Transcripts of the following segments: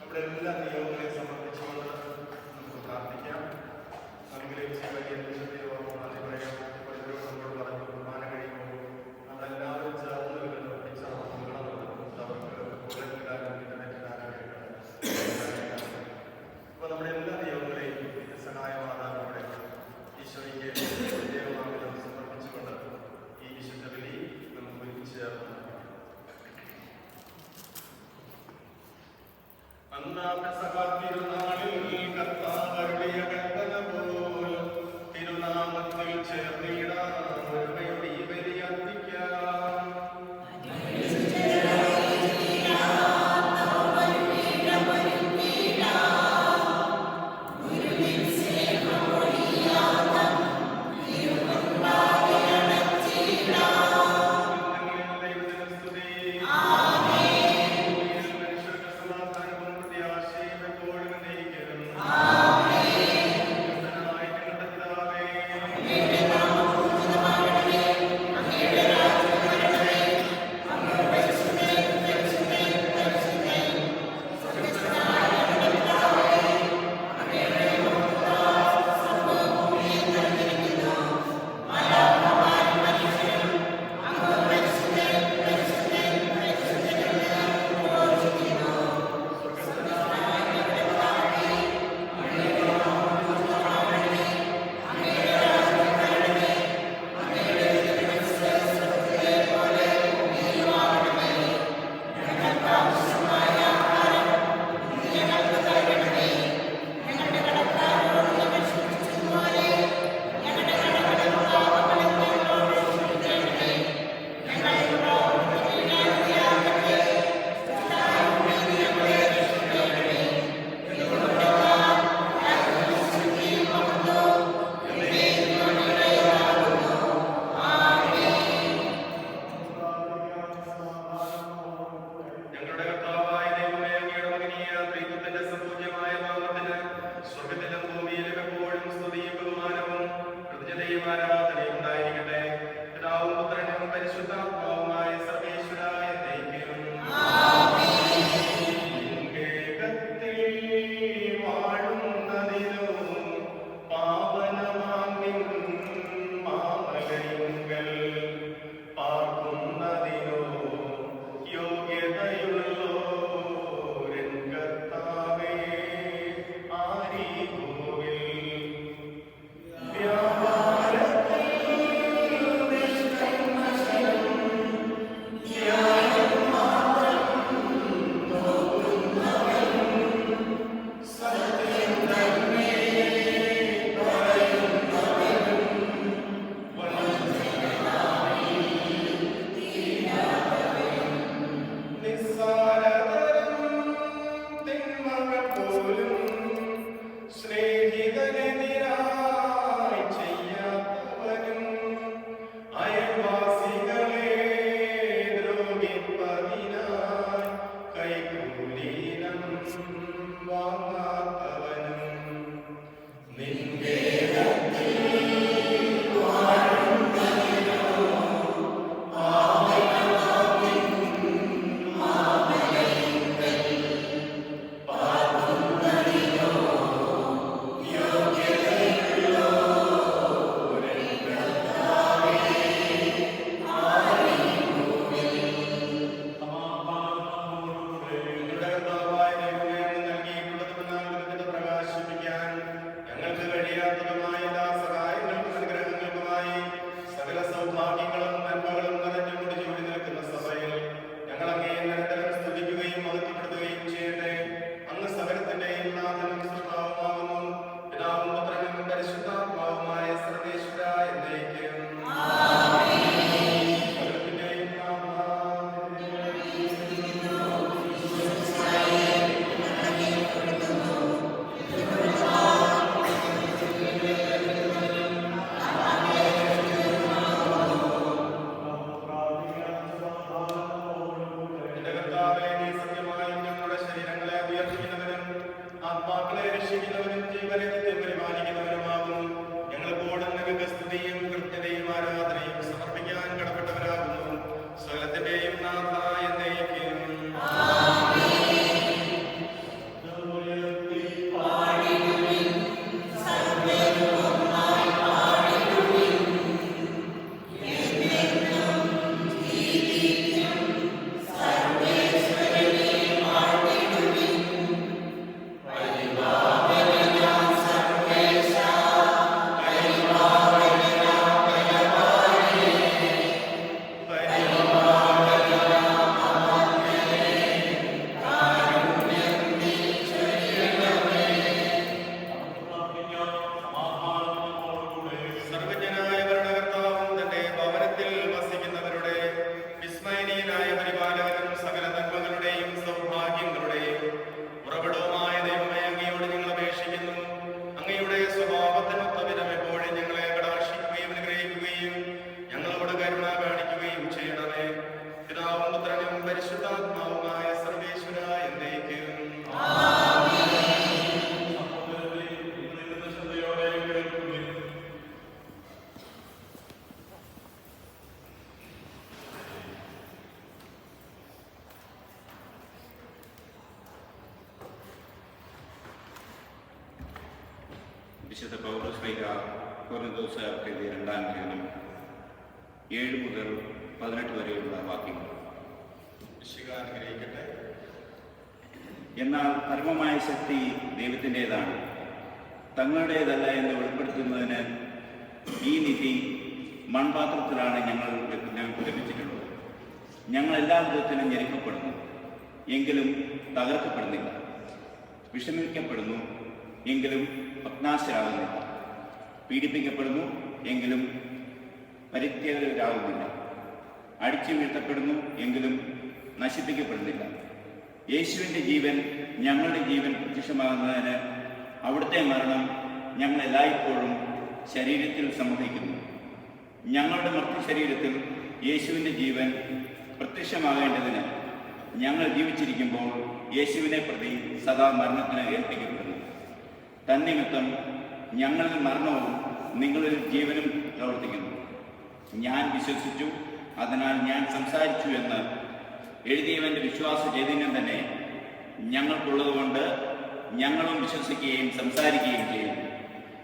നമ്മുടെ എല്ലാ നിയോഗങ്ങളെയും സമർപ്പിച്ചുകൊണ്ട് നമുക്ക് പ്രാർത്ഥിക്കാം. അനുഗ്രഹിച്ച വലിയ വിശുദ്ധിയോട് നന്ദി പറയാം. നമ്മളോട് പറഞ്ഞു കുർബാന കഴിയുമ്പോൾ നമ്മളെല്ലാവരും ചേർന്ന് വരുന്ന അവർക്ക് അപ്പോൾ നമ്മുടെ എല്ലാ നിയോഗങ്ങളെയും സഹായമാതാവിലൂടെ ഈശോയ്ക്ക് ദൈവമാവിധം സമർപ്പിച്ചുകൊണ്ട് ഈ വിശുദ്ധ ബലി നമുക്ക് ഒരുമിച്ച് ചേർന്ന് തിരുനാളിൽ കർത്താവരുളിയ കൽപ്പന പോൽ തിരുനാമത്തിൽ ചേർന്നിടാം ഒരുമയുടെ ഈ ബലി അർപ്പിക്കാം. കരുണ കാണിക്കുകയും ചെയ്യണമേ. പിതാവും പുത്രനും പരിശുദ്ധാത്മാവുമായ സർവേശ്വര എന്നേക്കും. വിശുദ്ധ പൗലോസ്ലീഹ കൊരിന്തോസ്യർക്ക് എഴുതിയ 2-ാം ലേഖനം 7 മുതൽ 18 വരെയുള്ള വാക്യങ്ങൾ. അനുഗ്രഹിക്കട്ടെ. എന്നാൽ പരമമായ ശക്തി ദൈവത്തിൻ്റെതാണ്, തങ്ങളുടേതല്ല എന്ന് വെളിപ്പെടുത്തുന്നതിന് ഈ നിധി മൺപാത്രത്തിലാണ് ഞങ്ങൾക്ക് ലഭിച്ചിട്ടുള്ളത്. ഞങ്ങൾ എല്ലാ വിധത്തിലും ഞെരുക്കപ്പെടുന്നു, എങ്കിലും തകർക്കപ്പെടുന്നില്ല. വിഷമിക്കപ്പെടുന്നു, എങ്കിലും ഭഗ്നാശരാകുന്നില്ല. പീഡിപ്പിക്കപ്പെടുന്നു, എങ്കിലും പരിത്യകരാകുന്നില്ല. അടിച്ചു വീഴ്ത്തപ്പെടുന്നു, എങ്കിലും നശിപ്പിക്കപ്പെടുന്നില്ല. യേശുവിൻ്റെ ജീവൻ ഞങ്ങളുടെ ജീവൻ പ്രത്യക്ഷമാകുന്നതിന് അവിടുത്തെ മരണം ഞങ്ങൾ എല്ലായ്പ്പോഴും ശരീരത്തിൽ സംവഹിക്കുന്നു. ഞങ്ങളുടെ മർത്യശരീരത്തിൽ യേശുവിൻ്റെ ജീവൻ പ്രത്യക്ഷമാകേണ്ടതിന് ഞങ്ങൾ ജീവിച്ചിരിക്കുമ്പോൾ യേശുവിനെ പ്രതി സദാ മരണത്തിന് ഏൽപ്പിക്കപ്പെടുന്നു. തന്നിമിത്തം ഞങ്ങളിൽ മരണവും നിങ്ങളിൽ ജീവനും പ്രവർത്തിക്കുന്നു. ഞാൻ വിശ്വസിച്ചു, അതിനാൽ ഞാൻ സംസാരിച്ചു എന്ന് എഴുതിയവൻ്റെ വിശ്വാസ ചൈതന്യം തന്നെ ഞങ്ങൾക്കുള്ളതുകൊണ്ട് ഞങ്ങളും വിശ്വസിക്കുകയും സംസാരിക്കുകയും ചെയ്യുന്നു.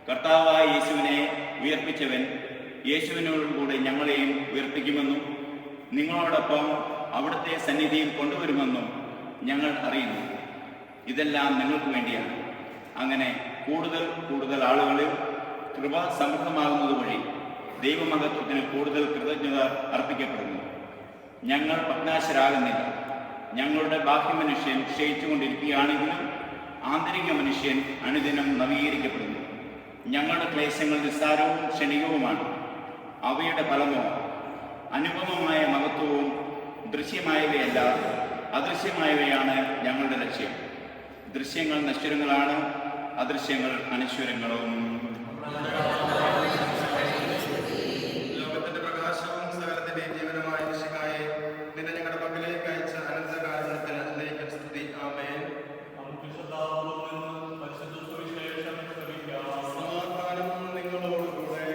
കർത്താവായ യേശുവിനെ ഉയർപ്പിച്ചവൻ യേശുവിനോടുകൂടെ ഞങ്ങളെയും ഉയർപ്പിക്കുമെന്നും നിങ്ങളോടൊപ്പം അവിടുത്തെ സന്നിധിയിൽ കൊണ്ടുവരുമെന്നും ഞങ്ങൾ അറിയുന്നു. ഇതെല്ലാം നിങ്ങൾക്ക് വേണ്ടിയാണ്. അങ്ങനെ കൂടുതൽ കൂടുതൽ ആളുകളിൽ കൃപ സമൃദ്ധമാകുന്നത് വഴി ദൈവമഹത്വത്തിന് കൂടുതൽ കൃതജ്ഞത അർപ്പിക്കപ്പെടുന്നു. ഞങ്ങൾ ഭഗ്നാശരാകുന്നില്ല. ഞങ്ങളുടെ ബാഹ്യമനുഷ്യൻ ക്ഷയിച്ചുകൊണ്ടിരിക്കുകയാണെങ്കിലും ആന്തരിക മനുഷ്യൻ അനുദിനം നവീകരിക്കപ്പെടുന്നു. ഞങ്ങളുടെ ക്ലേശങ്ങൾ നിസ്സാരവും ക്ഷണികവുമാണ്. അവയുടെ ഫലമോ അനുപമമായ മഹത്വവും ദൃശ്യമായവയല്ല, അദൃശ്യമായവയാണ് ഞങ്ങളുടെ ലക്ഷ്യം. ദൃശ്യങ്ങൾ നശ്വരങ്ങളാണ്, അദൃശ്യങ്ങൾ അനശ്വരങ്ങളും. ലോകത്തിന്റെ പ്രകാശവും സകലത്തിന്റെയും ജീവനുമായ മിശിഹായെ നിന്നെ ഞങ്ങളുടെ പക്കലേക്ക് അയച്ച അനന്തകാരുണ്യത്തിന് എന്നേക്കും സ്തുതി. ആമേൻ. സമാധാനം നിങ്ങളോടുകൂടെ.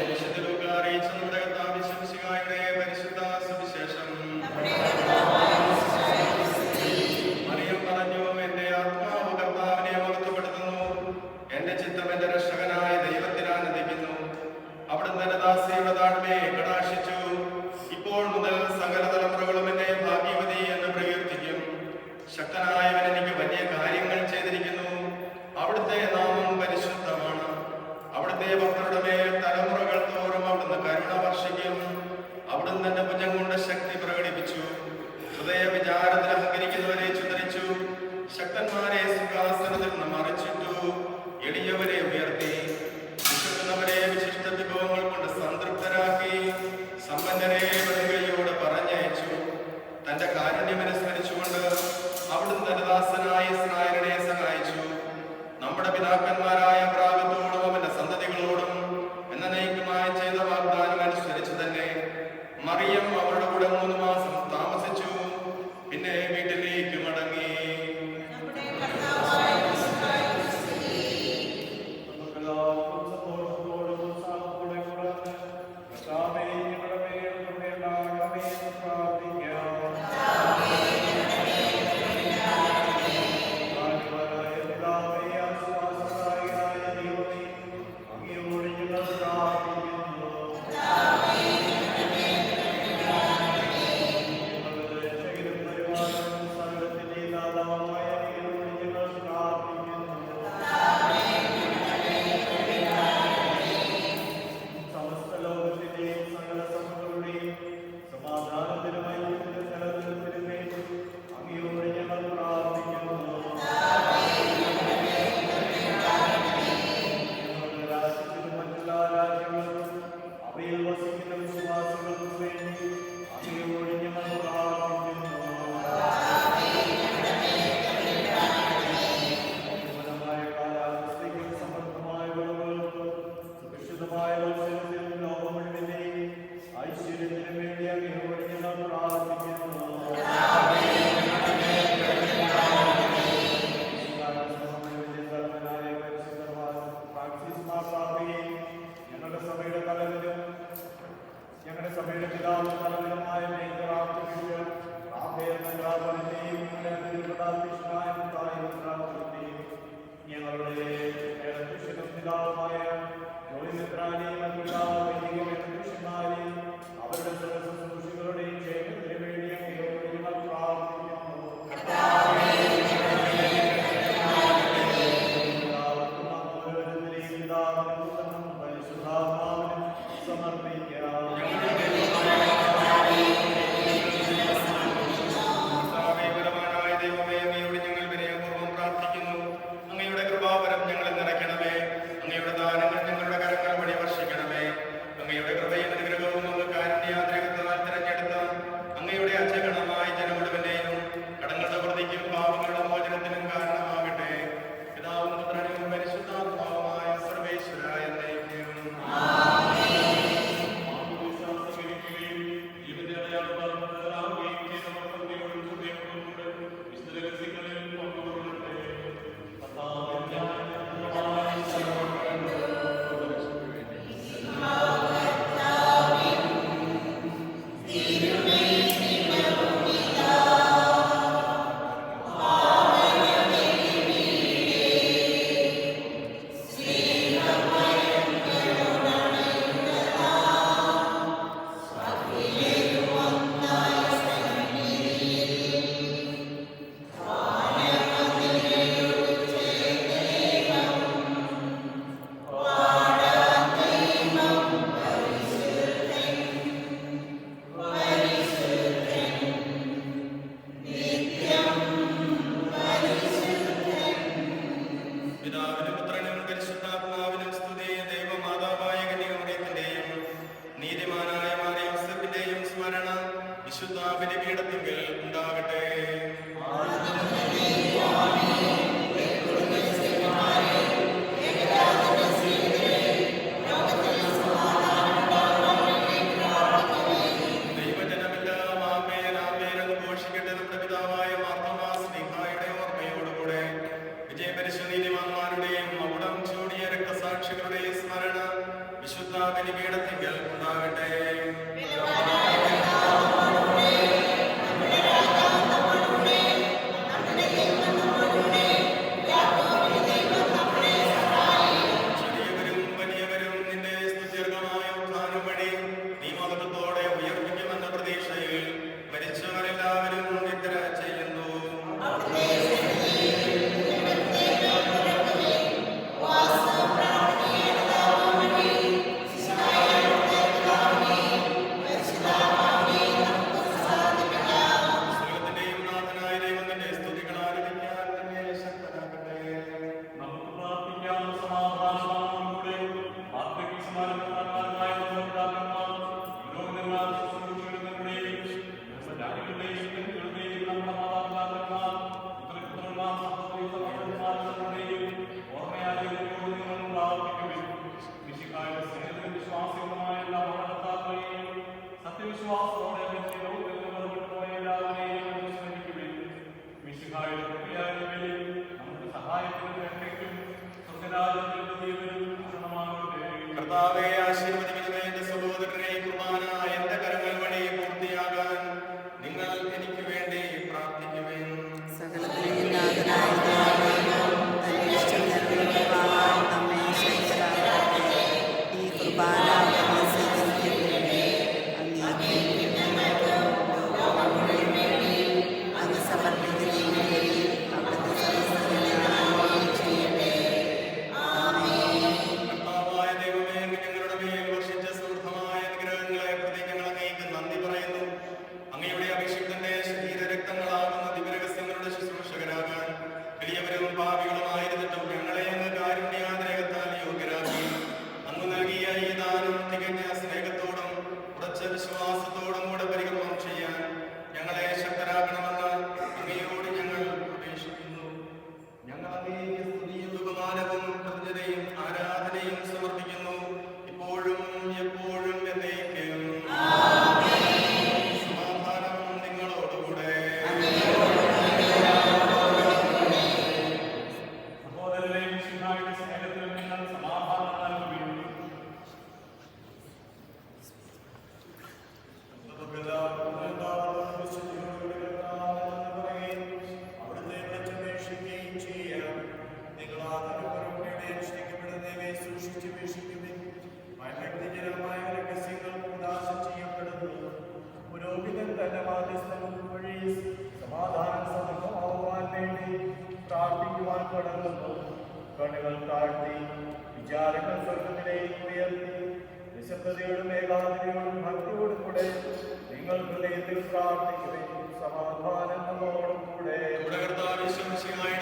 വിശുദ്ധ ലൂക്കാ അറിയിച്ച നമ്മുടെ കർത്താവ് മിശിഹായുടെ പരിശുദ്ധ സുവിശേഷം. മറിയം പറഞ്ഞു, എന്റെ ആത്മാവ് കർത്താവിനെ മഹത്വപ്പെടുത്തുന്നു, എന്റെ ചിത്തം എന്റെ രക്ഷകനായ ദൈവത്തിൽ ആനന്ദിക്കുന്നു. അവിടുന്ന് എന്റെ ദാസിയുടെ താഴ്മയെ കടാക്ഷിച്ചു. ഇപ്പോൾ മുതൽ സകല തലമുറകളും എന്നെ ഭാഗ്യവതി എന്ന് പ്രകീർത്തിക്കും. ശക്തനായവൻ എനിക്ക് വലിയ കാര്യങ്ങൾ ചെയ്തിരിക്കുന്നു. അവിടുത്തെ നാമം പരിശുദ്ധമാണ്. അവിടുത്തെ ഭക്തരുടെ മേൽ തലമുറകൾ തോറും അവിടുന്ന് കരുണ വർഷിക്കും. അവിടുന്ന് എന്റെ ഭുജം കൊണ്ട് ശക്തി പ്രകടിപ്പിച്ചു. ഹൃദയ വിചാരത്തിൽ അഹങ്കരിക്കുന്നവരെ ചിതറിച്ചു. ശക്തന്മാരെ സിംഹാസനത്തിൽ നിന്ന് മറിച്ചിട്ടു. എളിയവരെ ഉയർത്തി. വിശക്കുന്നവരെ വിശിഷ്ട വിഭവങ്ങൾ കൊണ്ട് സംതൃപ്തരാക്കി. സമ്പന്നരെ വെറുകയോട് പറഞ്ഞയച്ചു. തന്റെ കാരുണ്യമനുസ്മരിച്ചുകൊണ്ട് അവിടുന്ന് തന്റെ ദാസനായ ഇസ്രായേലിനെ സഹായിച്ചു. നമ്മുടെ പിതാക്കന്മാരായ അബ്രാഹത്തോടും അവന്റെ സന്തതികളോടും എന്നേക്കുമായി ചെയ്ത വാഗ്ദാനം അനുസരിച്ച് തന്നെ മറിയം അവരുടെ കൂടെ 3 മാസം താമസിച്ചു. പിന്നെ വീട്ടിലേക്ക് മടങ്ങി. ും പരിശുദ്ധമായ ഉത്സവത്തിൽ ലോകം മുഴുവനെയും ഐശ്വര്യത്തിന് വേണ്ടി അങ്ങയോട് ഞങ്ങൾ പ്രാർത്ഥിക്കുന്നു. ഞങ്ങളുടെ സഭയുടെ തലവനും ഞങ്ങളുടെ സഭയുടെ പിതാവും തലവനുമായ ഞങ്ങളുടെ പിതാവുമായ അവരുടെ ശുശ്രൂഷകളുടെയും ക്ഷേമത്തിന് വേണ്ടി അങ്ങയോട് ഞങ്ങൾ പ്രാർത്ഥിക്കുന്നു. കർത്താവേ ആശീർവദിക്കണമേ. എന്റെ സഹോദരനെ കുർബാന എന്റെ കരങ്ങൾ വഴി പൂർത്തിയാകാൻ നിങ്ങൾ എനിക്ക് വേണ്ടി പ്രാർത്ഥിക്കുവേൻ. ഈ കുർബാന അങ്ങ് സമർപ്പിക്കുന്നതിന് കർത്താവായ ദൈവമേ, അങ്ങ് ഞങ്ങളുടെ മേൽ വർഷിച്ച സമൃദ്ധമായ അനുഗ്രഹങ്ങളെ പ്രതി ഞങ്ങൾ അങ്ങേക്ക് നന്ദി പറയുന്നു. അങ്ങയുടെ അഭിഷിക്തന്റെ ശരീരരക്തങ്ങളാകുന്ന ദിവ്യരഹസ്യങ്ങളുടെ ശുശ്രൂഷകരാകാൻ വലിയവരും പാപികളുമായിരുന്നിട്ടും ഞങ്ങളെ അങ്ങ് കാരുണ്യാതിരേകത്താൽ യോഗ്യരാക്കി. അങ്ങ് നൽകിയ ഈ ദാനം തികഞ്ഞ സ്നേഹത്തോടും ഉറച്ച വിശ്വാസത്തോടും കൂടെ പരികർമ്മം ചെയ്യാൻ ഞങ്ങളെ ശക്തരാക്കണമെന്ന് അങ്ങയോട് ഞങ്ങൾ അപേക്ഷിക്കുന്നു. ഞങ്ങൾ അങ്ങേക്ക് സ്തുതിയും ബഹുമാനവും കൃതജ്ഞതയും ആരാധനയും സമർപ്പിക്കുന്നു. വ്യക്തിജനമായ രഹസ്യങ്ങൾ പ്രകാശം ചെയ്യപ്പെടുന്നു. പുരോഹിതൻ തന്റെ മാധ്യസ്ഥം വഴി സമാധാനം സമൃദ്ധമാവാൻ വേണ്ടി പ്രാർത്ഥിക്കുവാൻ തുടങ്ങുന്നു. കണ്ണുകൾ താഴ്ത്തി വിചാരങ്ങൾ സ്വർഗത്തിലേക്ക് ഉയർത്തി നിശബ്ദതയോടും ഏകാഗ്രതയോടും ഭക്തിയോടും കൂടെ നിങ്ങൾ ഹൃദയത്തിൽ പ്രാർത്ഥിക്കുകയും സമാധാനം നമ്മോടും കൂടെ.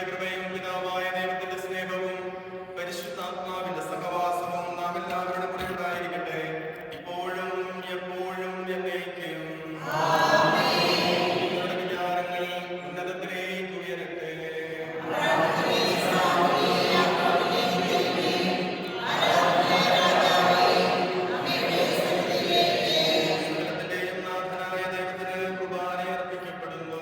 കൃപയും പിതാവായ ദൈവത്തിന്റെ സ്നേഹവും പരിശുദ്ധാത്മാവിന്റെ സഹവാസവും നാം എല്ലാവരുടെ കൂടെ ഉണ്ടായിരിക്കട്ടെ, ഇപ്പോഴും എപ്പോഴും എന്നേക്കും. നിങ്ങളുടെ വിചാരങ്ങൾ ഉന്നതത്തിലേക്ക് ഉയരട്ടെ. സകലത്തിന്റെയും നാഥനായ ദൈവത്തിന് കുർബാന അർപ്പിക്കപ്പെടുന്നു.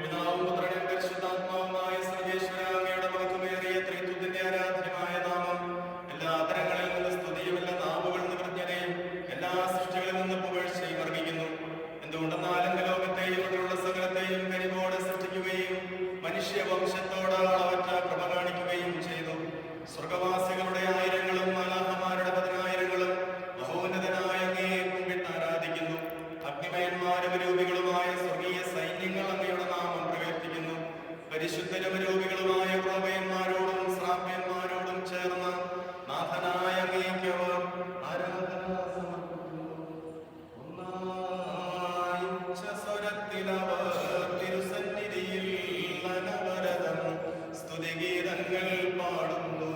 പിതാവും പുത്രനും പരിശുദ്ധാത്മാവുമായ സർവേശ്വര, അങ്ങയുടെ മഹത്വമേറിയ ത്രിത്വത്തിന്റെ ആരാധനമായ നാമം എല്ലാ തരങ്ങളിൽ നിന്ന് സ്തുതിയും എല്ലാ നാവുകളിൽ നിന്ന് കൃത്യതയും എല്ലാ സൃഷ്ടികളിൽ നിന്ന് പുകഴ്ചയും അർഹിക്കുന്നു. എന്തുകൊണ്ടെന്നാൽ ലോകത്തെയും അതിലുള്ള സകലത്തെയും കനിവോടെ സൃഷ്ടിക്കുകയും മനുഷ്യവംശത്തോട് അളവറ്റ കൃപ കാണിക്കുകയും ചെയ്തു. സ്വർഗവാസികളുടെ ആയിരങ്ങളും മാലാഖമാരുടെ പതിനായിരങ്ങളും മഹോന്നതനായ അങ്ങയെ കുമ്പിട്ട് ആരാധിക്കുന്നു. അഗ്നിമയന്മാരും രൂപികളുമായ സ്വർഗീയ സൈന്യങ്ങൾ അങ്ങയുടെ നാമം പ്രകീർത്തിക്കുന്നു. പരിശുദ്ധരും രൂപികളുമായ പ്രഭയന്മാരോടും ശ്രാപ്യന്മാരോടും ചേർന്ന് നാഥനായ അങ്ങേക്ക് അവർ ആരാധന സമർപ്പിക്കുന്നു. ഒന്നായി സ്വരത്തിലവർ തിരുസന്നിധിയിൽ അനവരതം സ്തുതിഗീതങ്ങൾ പാടുന്നു.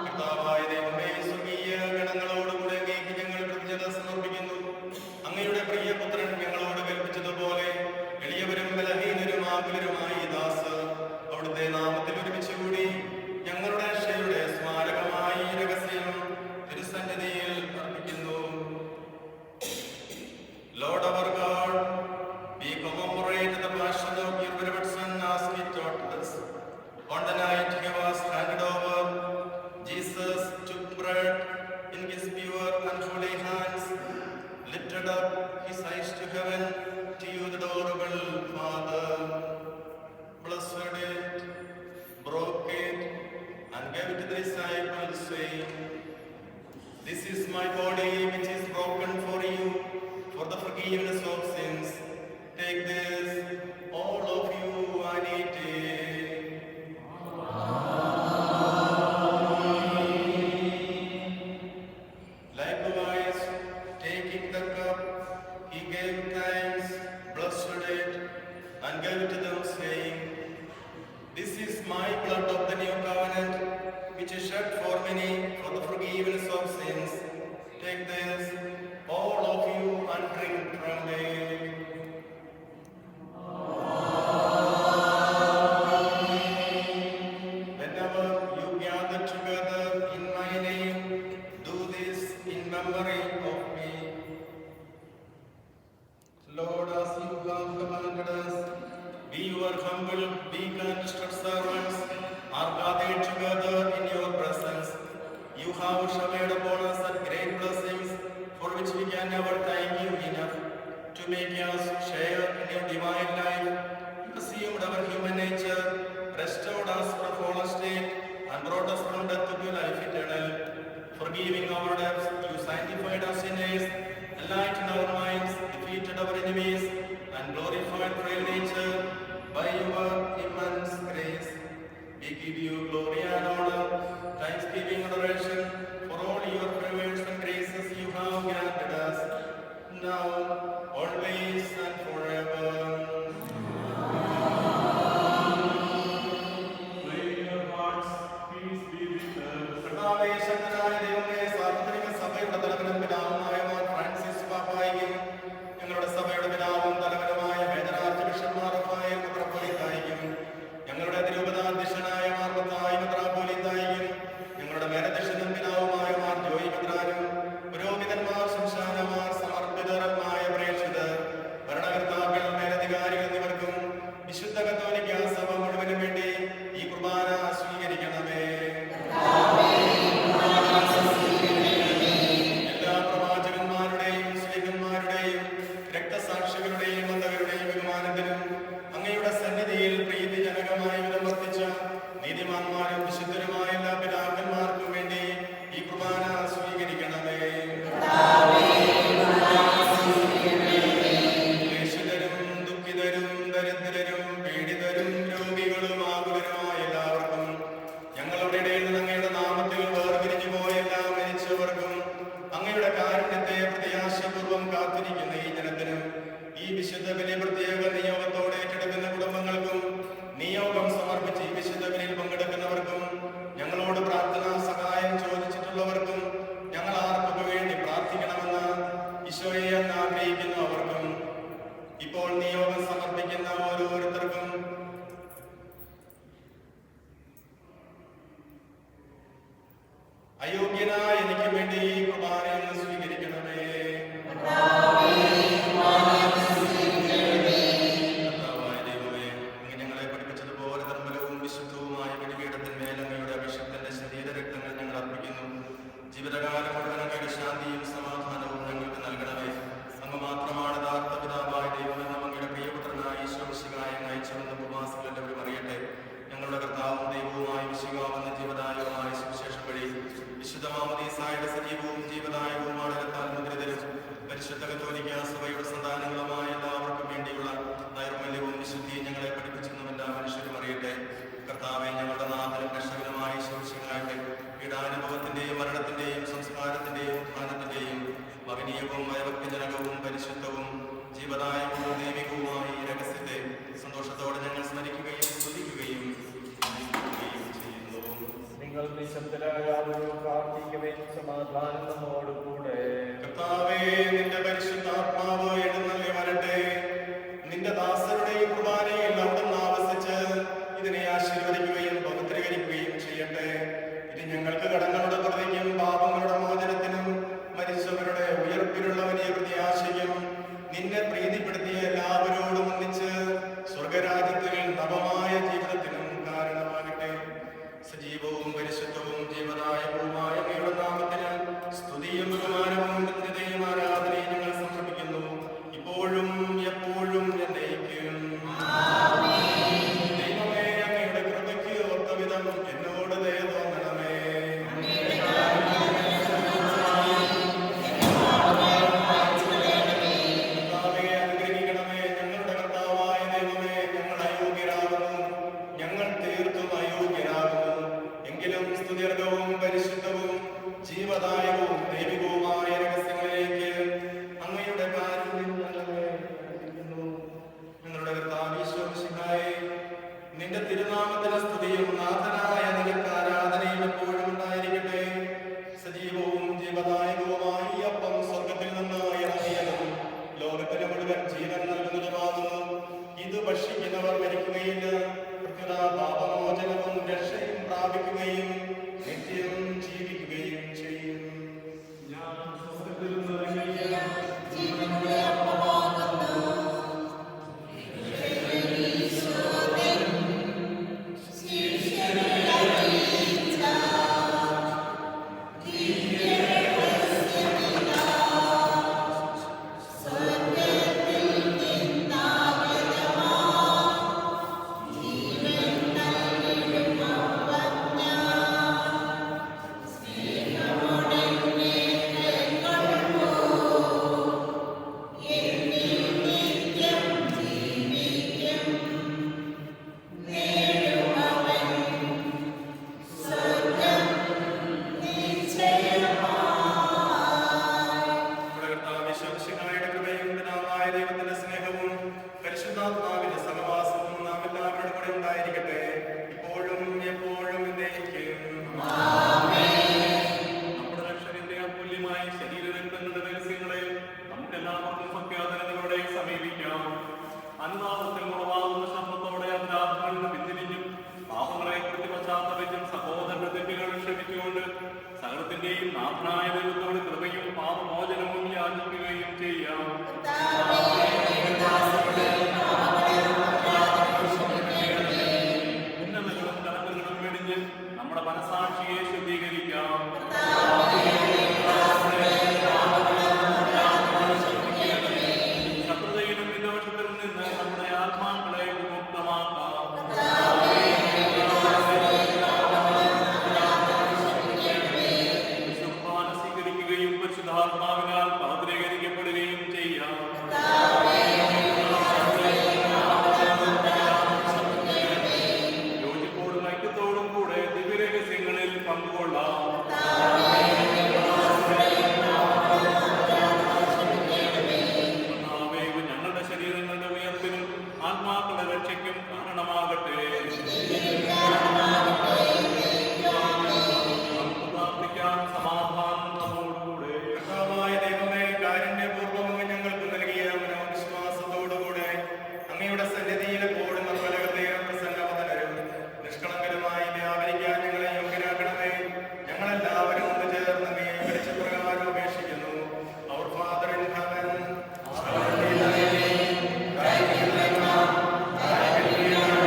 കർത്താവായ ദൈവമേ, സ്വർഗീയ ഗണങ്ങളോടുകൂടെ അങ്ങേക്ക് ഞങ്ങൾ കൃതജ്ഞത സമർപ്പിക്കുന്നു. അങ്ങയുടെ പ്രിയപുത്രൻ ഞങ്ങളോട് കൽപ്പിച്ചതുപോലെ എളിയവരും ബലഹീനരും ആകുലരുമായ ഈ ദാസ് അവിടുത്തെ നാമത്തിൽ ഒരുമിച്ച് കൂടി ഞങ്ങളുടെ രക്ഷയുടെ സ്മാരകമായി ഈ രഹസ്യം തിരുസന്നിധിയിൽ അർപ്പിക്കുന്നു. Lord our God, we commemorate the passion of your beloved Son as he taught us. On the night he was handed over, Jesus took bread in his pure and holy hands, lifted up his eyes to heaven, to you the adorable Father, blessed it, broke it, and gave it to the disciples, saying, "This is my body which is broken for you, for the forgiveness of sins. Take this, all of you, and eat it." Likewise, taking the cup, he gave thanks, blessed it, and gave it to them, saying, "This is my blood of the new covenant, which is shed for many for the forgiveness of sins. Take this, all of you, and drink from it." Whenever you gather together in my name, do this in memory of me. Lord, as you have commanded us, we, your humble, weak, and distressed servants, are gathered together in your presence. You have showered upon us that great blessings, for which we can never thank you enough. To make us share in your divine life, you assumed our human nature, restored us from a fallen state, and brought us from death to life eternal. Forgiving our debts, you sanctified our sinners, enlightened our minds, defeated our enemies, and glorified frail nature by your immense grace. We give you glory and honor, thanksgiving and adoration for all your favors and graces you have granted us. now, always, and forever. കർത്താവേ, ശക്തനായ ദൈവമേ, സാർവത്രിക സഭയുടെ തലവനും പിതാവുമായ Mar Francis പാപ്പായിക്കും ഞങ്ങളുടെ സഭയുടെ പിതാവും തലവനുമായ major archbishop Mar Raphael മെത്രാപ്പോലീത്തായിക്കും ഞങ്ങളുടെ അതിരൂപതാധ്യക്ഷനായ മാർ മത്തായി മെത്രാപ്പോലീത്തായിക്കും ഞങ്ങളുടെ മേലധ്യക്ഷനും പിതാവുമായ മാർ ജോയി മെത്രാനും പുരോഹിതന്മാർ, ശംശാനമാർ, സമർപ്പിതരമായ പ്രേക്ഷിതർ, ഭരണകർത്താക്കൾ, മേലധികാരികൾ എന്നിവർക്കും വിശുദ്ധ കത്തോലിക്ക സഭ മുഴുവനും വേണ്ടി ഈ കുർബാന സ്വീകരിക്കണമേ. എല്ലാ പ്രവാചകന്മാരുടെയും സ്ലീഹന്മാരുടെയും രക്തസാക്ഷികളുടെയും മതകരുടെയും ബഹുമാനത്തിനും അങ്ങയുടെ സന്നിധിയിൽ പ്രീതിജനകമായി വിലമർത്തിച്ച നീതിമാന്മാരും വിശുദ്ധരുമായ എല്ലാ പിതാക്കന്മാർക്കും വേണ്ടി ഈ കുർബാന സ്വീകരിക്കണമേ. ക്ലേശിതരും ദുഃഖിതരും ദരിദ്രരും പീഡിതരും രോഗികളും ആകുലരുമായ എല്ലാവർക്കും ഞങ്ങളുടെ ഇടയിൽ നിന്ന് അങ്ങയുടെ നാമത്തിൽ വേർപിരിഞ്ഞു പോയ എല്ലാ മരിച്ചവർക്കും അങ്ങയുടെ കാരുണ്യത്തെ പ്രത്യാശപൂർവ്വം കാത്തിരിക്കുന്ന ഈ ജനത്തിനും ഈ വിശുദ്ധ ബലി പ്രത്യേക നിയോഗത്തോടെ ഏറ്റെടുക്കുന്ന കുടുംബങ്ങൾക്കും നിയോഗം സമർപ്പിച്ച് ഈ വിശുദ്ധ ബലിയിൽ പങ്കെടുക്കുന്നവർക്കും ഞങ്ങളോട് പ്രാർത്ഥനാ സഹായം ചോദിച്ചിട്ടുള്ളവർക്കും ഞങ്ങൾ ആർക്കൊക്കെ വേണ്ടി പ്രാർത്ഥിക്കണമെന്ന് ഈശോയെ അങ്ങ് ആഗ്രഹിക്കുന്നവർക്കും ഇപ്പോൾ നിയോഗം സമർപ്പിക്കുന്ന ഓരോരുത്തർക്കും അയോഗ്യനായ എനിക്ക് വേണ്ടി ഈ കുർബാനയെന്ന് സ്വീകരിക്കണമേ. കർത്താവായ ദൈവമേ, അങ്ങ് ഞങ്ങളെ പഠിപ്പിച്ചതുപോലെ നിർമ്മലവും വിശുദ്ധവുമായ ബലിപീഠത്തിന്മേൽ അങ്ങയുടെ അഭിഷേകത്തിന്റെ ശരീരരക്തങ്ങൾ ഞങ്ങൾ അർപ്പിക്കുന്നു. ജീവിതകാലം മുഴുവൻ അങ്ങയുടെ ശാന്തിയും സമാധാനവും ഞങ്ങൾക്ക് നൽകണമേ. അങ്ങ് മാത്രമാണ് യഥാർത്ഥ പിതാവായ ദൈവമെന്നും അങ്ങയുടെ പ്രിയപുത്രനായ ഈശോ മിശിഹായെ അയച്ചുവെന്ന് ഉപവാസികൾ എല്ലാവരും അറിയട്ടെ. ഞങ്ങളുടെ കർത്താവും ദൈവവുമായ മിശിഹാവെന്ന ജീവദായകമായ സുവിശേഷം വഴി വിശുദ്ധ മാമോദീസായുടെ സജീവവും ജീവദായകവുമാണ് മുദ്രിതരും പരിശുദ്ധ കത്തോലിക്ക സഭയുടെ സന്താനങ്ങളുമായ എല്ലാവർക്കും വേണ്ടിയുള്ള നൈർമല്യവും വിശുദ്ധിയും ഞങ്ങളെ പഠിപ്പിച്ചെന്നും എല്ലാ മനുഷ്യരും അറിയട്ടെ. കർത്താവെ, ഞങ്ങളുടെ നാഥനും രക്ഷകനുമായ ഈശോ മിശിഹായുടെ പീഡാനുഭവത്തിന്റെയും മരണത്തിന്റെയും സംസ്കാരത്തിന്റെയും ഉത്ഥാനത്തിന്റെയും മഹനീയവും ഭയഭക്തിജനകവും പരിശുദ്ധവും ജീവദായകവും ദൈവികവുമായ ഈ രഹസ്യത്തെ സന്തോഷത്തോടെ ഞങ്ങൾ സ്മരിക്കുകയും സ്തുതിക്കുകയും ചെയ്യുന്നു. നിങ്ങൾ നിശബ്ദരായാലും പ്രാർത്ഥിക്കുകയും സമാധാനം നമ്മോടുകൂടെ. കർത്താവേ, നിന്റെ പരിശുദ്ധാത്മാവ് എഴുന്നള്ളി വരട്ടെ. നിന്റെ ദാസരുടെ ഈ കുർബാനയിൽ അവിടുന്ന് ആവസിച്ച് ഇതിനെ ആശീർവദിക്കുകയും പവിത്രീകരിക്കുകയും ചെയ്യട്ടെ. ഇത് ഞങ്ങൾക്ക് കടങ്ങളുടെ പ്രതിക്കും പാപങ്ങളുടെ മോചനത്തിനും മരിച്ചവരുടെ ഉയർപ്പിലുള്ള വലിയ പ്രത്യാശയ്ക്കും നിന്നെ പ്രീതിപ്പെടുത്തിയ എല്ലാവരോടും ഒന്നിച്ച് സ്വർഗരാജ്യത്തിൽ നവമായ ജീവിതത്തിനും കാരണമാകട്ടെ. സജീവവും പരിശുദ്ധവും ജീവദായകവുമായ അങ്ങയുടെ നാമത്തിന് സ്തുതിയും ബഹുമാനവും നിത്യതയും ആരാധനയും ഞങ്ങൾ ദൈവത്തിന്റെ സ്നേഹവും പരിശുദ്ധാത്മാവിന്റെ സഹവാസവും നാം എല്ലാവരുടെ കൂടെ ഉണ്ടായിരിക്കട്ടെ, ഇപ്പോഴും എപ്പോഴും എന്നേക്കും. നമ്മുടെ രക്ഷകന്റെ അതുല്യമായ ശരീരരക്തങ്ങളുടെ രഹസ്യങ്ങളെ നമുക്കെല്ലാവർക്കും ഭക്യാദരങ്ങളോടെ സമീപിക്കാം. അനുതാപത്തിൽ ഉളവാകുന്ന ശബ്ദത്തോടെ അപരാധങ്ങളിൽ നിന്ന് പിന്തിരിഞ്ഞും പാപങ്ങളെ കുറിച്ച് പശ്ചാത്തപിച്ചും സഹോദരന്റെ തെറ്റുകൾ ക്ഷമിച്ചുകൊണ്ട് സകലത്തിന്റെയും നാഥനായ ദൈവത്തോട് കൃപയും പാപമോചനവും യാചിക്കുകയും ചെയ്യാം. ഉന്നതകളും കണക്കുകളും വെടിഞ്ഞ് നമ്മുടെ മനസാക്ഷിയെ ശുദ്ധീകരിക്കാം. ശത്രുതയിലും വിദോഷത്തിലും നിന്ന് നമ്മുടെ ആത്മാക്കളെ വിമുക്തമാക്കാം. വിശുദ്ധാന സ്വീകരിക്കുകയും പരിശുദ്ധാത്മാവിനാൽ പൗത്രീകരിക്കപ്പെടുകയും ചെയ്യാം. യോജിപ്പോടും ഐക്യത്തോടും കൂടെ ദിവ്യരഹസ്യങ്ങളിൽ പങ്കുകൊള്ളാം. ഞങ്ങളുടെ ശരീരങ്ങളുടെ ഉയർപ്പിനും ആത്മാക്കളുടെ രക്ഷയ്ക്കും കാരണമാകട്ടെ. പ്രാർത്ഥിക്കാൻ സമാധാനം നമ്മോടുകൂടെ. കർത്താവായ ദൈവമേ, കാരുണ്യപൂർവ്വം ഞങ്ങൾക്ക് നൽകിയ മനോവിശ്വാസത്തോടുകൂടെ അങ്ങയുടെ സന്നിധിയിൽ എപ്പോഴും നിർമ്മലകതയെ പ്രസന്നവതരും നിഷ്കളങ്കരമായി വ്യാപരിക്കാൻ ഞങ്ങളെ യോഗ്യരാക്കണമേ. ഞങ്ങളെല്ലാവരും ഒന്ന് ചേർന്ന് അങ്ങയെ വിളിച്ച പ്രകാരം അപേക്ഷിക്കുന്നു. Our Father in heaven, hallowed be thy name. Thy kingdom come, thy will be done,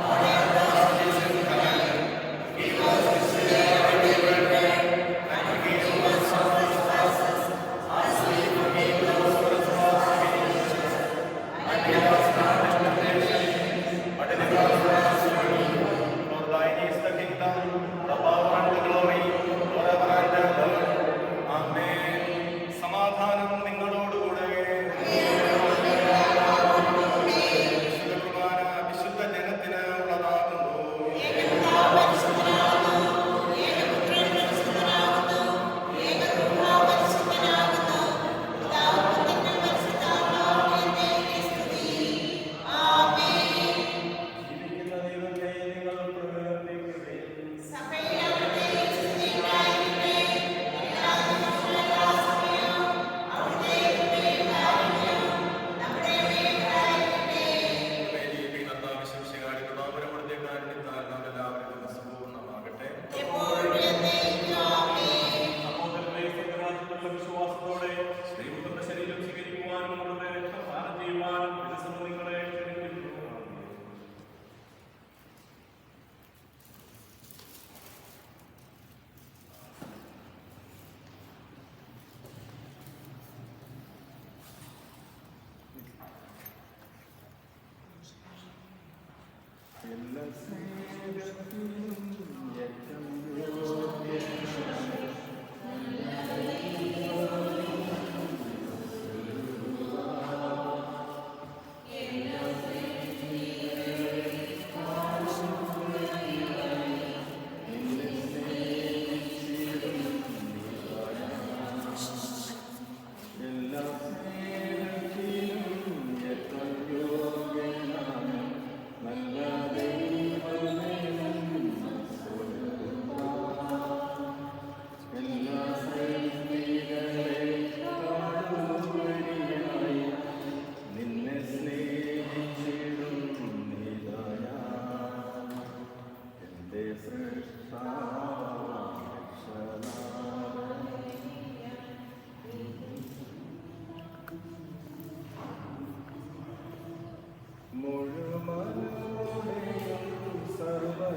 on earth as it is in heaven. Give us this day our daily bread, and forgive us our trespasses, as we forgive those who trespass against us. And lead us not into temptation, but deliver us from evil. For thine is the kingdom, the power and the glory, forever and ever. Amen. സമാധാനം നിങ്ങളോടുകൂടെ. വിശുദ്ധ കുർബാന വിശുദ്ധ ജനത്തിന് ഉള്ളതാകുന്നു. ജീവിക്കുന്ന ദൈവത്തെ നിങ്ങൾ പ്രകീർത്തിക്കുകയും വിശ്വാസത്തോടെ ദൈവത്തിന്റെ ശരീരം സ്വീകരിക്കുവാനും നമ്മുടെ രക്തപാനം ചെയ്യുവാനും വികസനം നിങ്ങളെ ക്ഷണിക്കുന്നു. എല്ലാ സ്നേഹത്തിനും ഏറ്റവും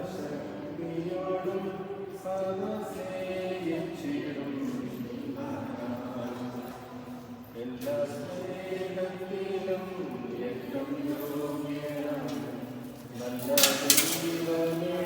സർവശക്തിയോടും സദസ്നേഹിച്ചിടും എല്ലാ സ്നേഹത്തിലും ഏറ്റവും യോഗ്യനാണ് നല്ല ദൈവമേ.